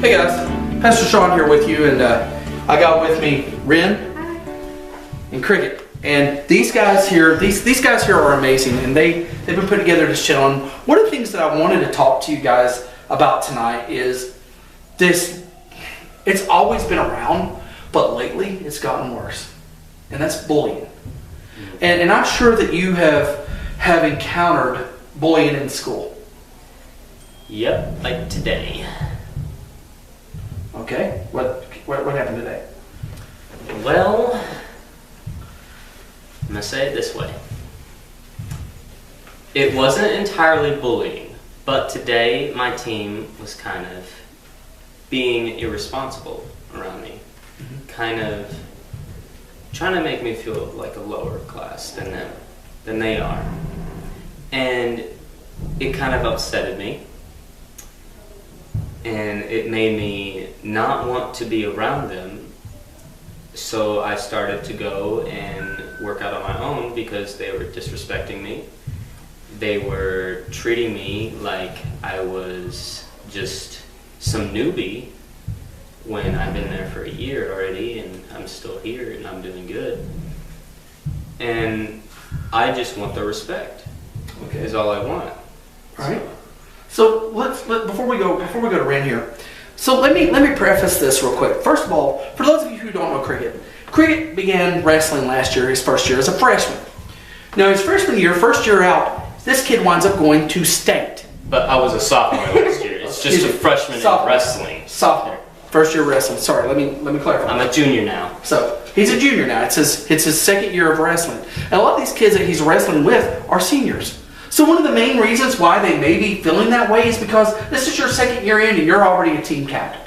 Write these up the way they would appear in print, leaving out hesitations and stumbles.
Hey guys, Pastor Sean here with you, and I got with me Ren and Cricket. And these guys here, these guys here are amazing, and they've been putting together this channel. And one of the things that I wanted to talk to you guys about tonight is this. It's always been around, but lately it's gotten worse, and that's bullying. And I'm sure that you have encountered bullying in school. Yep, like today. Okay, what happened today? Well, I'm gonna say it this way. It wasn't entirely bullying, but today my team was kind of being irresponsible around me. Kind of trying to make me feel like a lower class than they are. And it kind of upsetted me. And it made me not want to be around them. So I started to go and work out on my own because they were disrespecting me. They were treating me like I was just some newbie when I've been there for a year already and I'm still here and I'm doing good. And I just want the respect. Okay, is all I want. All right. So before we go to Ren here, so let me preface this real quick. First of all, for those of you who don't know Cricket began wrestling last year, his first year as a freshman. Now his freshman year, first year out, this kid winds up going to state. But I was a sophomore last year. It's just a freshman in wrestling. Sophomore, first year wrestling. Sorry, let me clarify. I'm a junior now. So he's a junior now. It's his second year of wrestling, and a lot of these kids that he's wrestling with are seniors. So one of the main reasons why they may be feeling that way is because this is your second year in and you're already a team captain.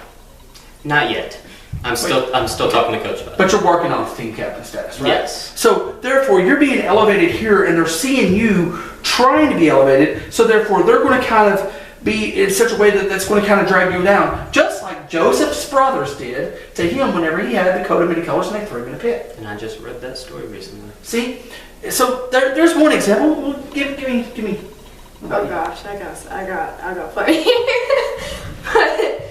Not yet. I'm still talking to Coach about it. But you're working on the team captain status, right? Yes. So therefore you're being elevated here and they're seeing you trying to be elevated, so therefore they're going to kind of be in such a way that's going to kind of drag you down. Just like Joseph's brothers did to him whenever he had the coat of many colors and they threw him in a pit. And I just read that story recently. See? So there's one example. Give me. Oh gosh, I got plenty. But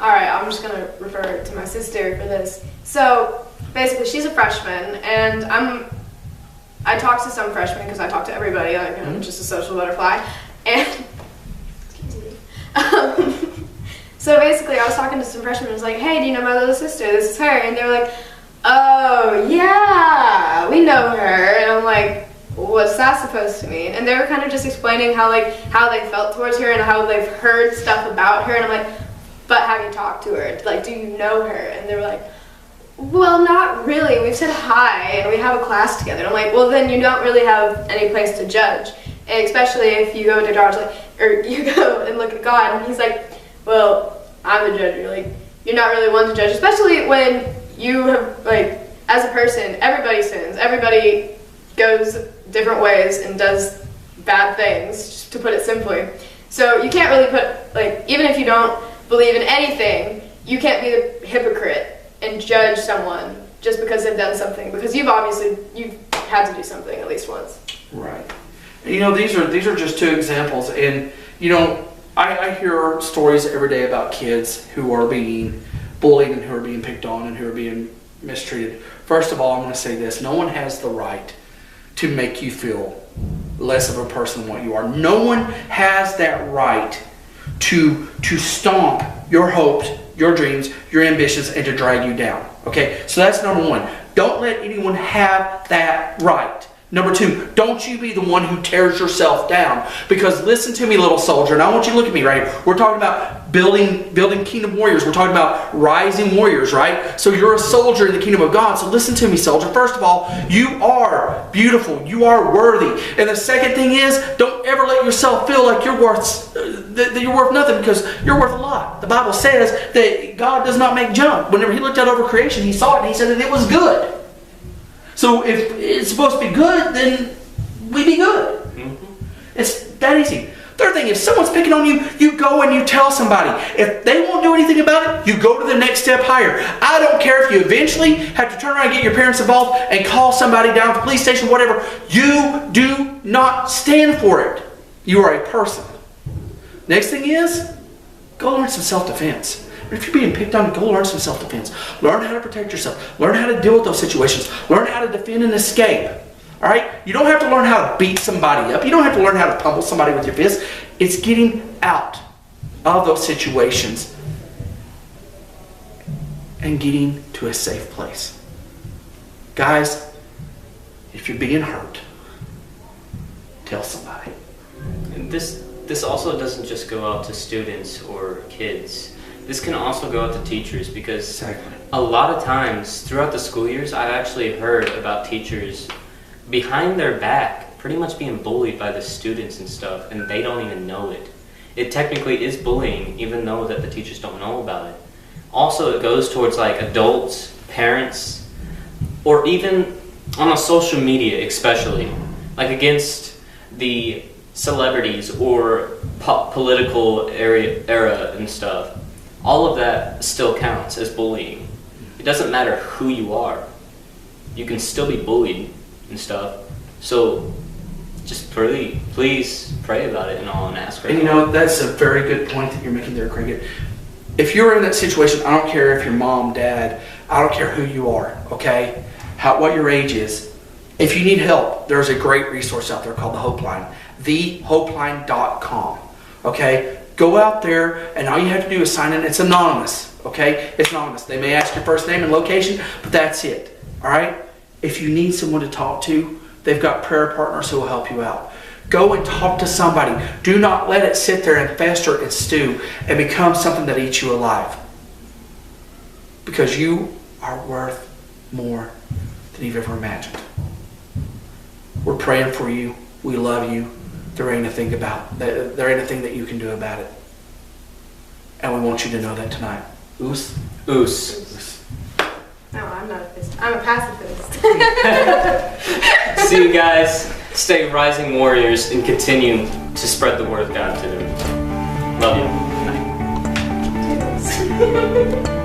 all right, I'm just gonna refer to my sister for this. So basically, she's a freshman, and I talk to some freshmen because I talk to everybody. Like I'm just a social butterfly, and so basically, I was talking to some freshmen. I was like, "Hey, do you know my little sister? This is her," and they were like, "Oh, yeah, we know her." And I'm like, what's that supposed to mean? And they were kind of just explaining how they felt towards her and how they've heard stuff about her. And I'm like, but have you talked to her? Like, do you know her? And they were like, well, not really. We've said hi and we have a class together. And I'm like, well, then you don't really have any place to judge. And especially if you go to God, or you go and look at God, and he's like, well, I'm the judge. You're not really one to judge, especially when you have, as a person, everybody sins. Everybody goes different ways and does bad things, just to put it simply. So you can't really put, even if you don't believe in anything, you can't be a hypocrite and judge someone just because they've done something, because you've had to do something at least once. Right. And, these are just two examples, and I hear stories every day about kids who are being bullied and who are being picked on and who are being mistreated. First of all, I'm going to say this: no one has the right to make you feel less of a person than what you are. No one has that right to stomp your hopes, your dreams, your ambitions, and to drag you down. Okay, so that's number one. Don't let anyone have that right. Number two, don't you be the one who tears yourself down. Because listen to me, little soldier, and I want you to look at me right here. We're talking about building kingdom warriors. We're talking about rising warriors, right? So you're a soldier in the kingdom of God. So listen to me, soldier. First of all, you are beautiful. You are worthy. And the second thing is, don't ever let yourself feel like you're worth nothing, because you're worth a lot. The Bible says that God does not make junk. Whenever he looked out over creation, he saw it and he said that it was good. So if it's supposed to be good, then we be good. It's that easy. Third thing, if someone's picking on you, you go and you tell somebody. If they won't do anything about it, you go to the next step higher. I don't care if you eventually have to turn around and get your parents involved and call somebody down at the police station, whatever. You do not stand for it. You are a person. Next thing is, go learn some self-defense. If you're being picked on, go learn some self-defense. Learn how to protect yourself. Learn how to deal with those situations. Learn how to defend and escape. All right? You don't have to learn how to beat somebody up. You don't have to learn how to pummel somebody with your fist. It's getting out of those situations and getting to a safe place. Guys, if you're being hurt, tell somebody. And this also doesn't just go out to students or kids. This can also go out to teachers, because Exactly. a lot of times throughout the school years, I've actually heard about teachers behind their back pretty much being bullied by the students and stuff, and they don't even know it. It technically is bullying, even though that the teachers don't know about it. Also, it goes towards like adults, parents, or even on a social media especially, like against the celebrities or political era and stuff. All of that still counts as bullying. It doesn't matter who you are. You can still be bullied and stuff. So just really, please pray about it and all and ask for And help. that's a very good point that you're making there, Cricket. If you're in that situation, I don't care if you're mom, dad, I don't care who you are, okay? What your age is. If you need help, there's a great resource out there called the Hope Line. thehopeline.com, okay? Go out there, and all you have to do is sign in. It's anonymous, okay? It's anonymous. They may ask your first name and location, but that's it, all right? If you need someone to talk to, they've got prayer partners who will help you out. Go and talk to somebody. Do not let it sit there and fester and stew and become something that eats you alive. Because you are worth more than you've ever imagined. We're praying for you. We love you. There ain't a thing that you can do about it. And we want you to know that tonight. Oos? Oos. No, I'm not a fist. I'm a pacifist. See you guys. Stay rising warriors and continue to spread the word of God to them. Love you. Good night.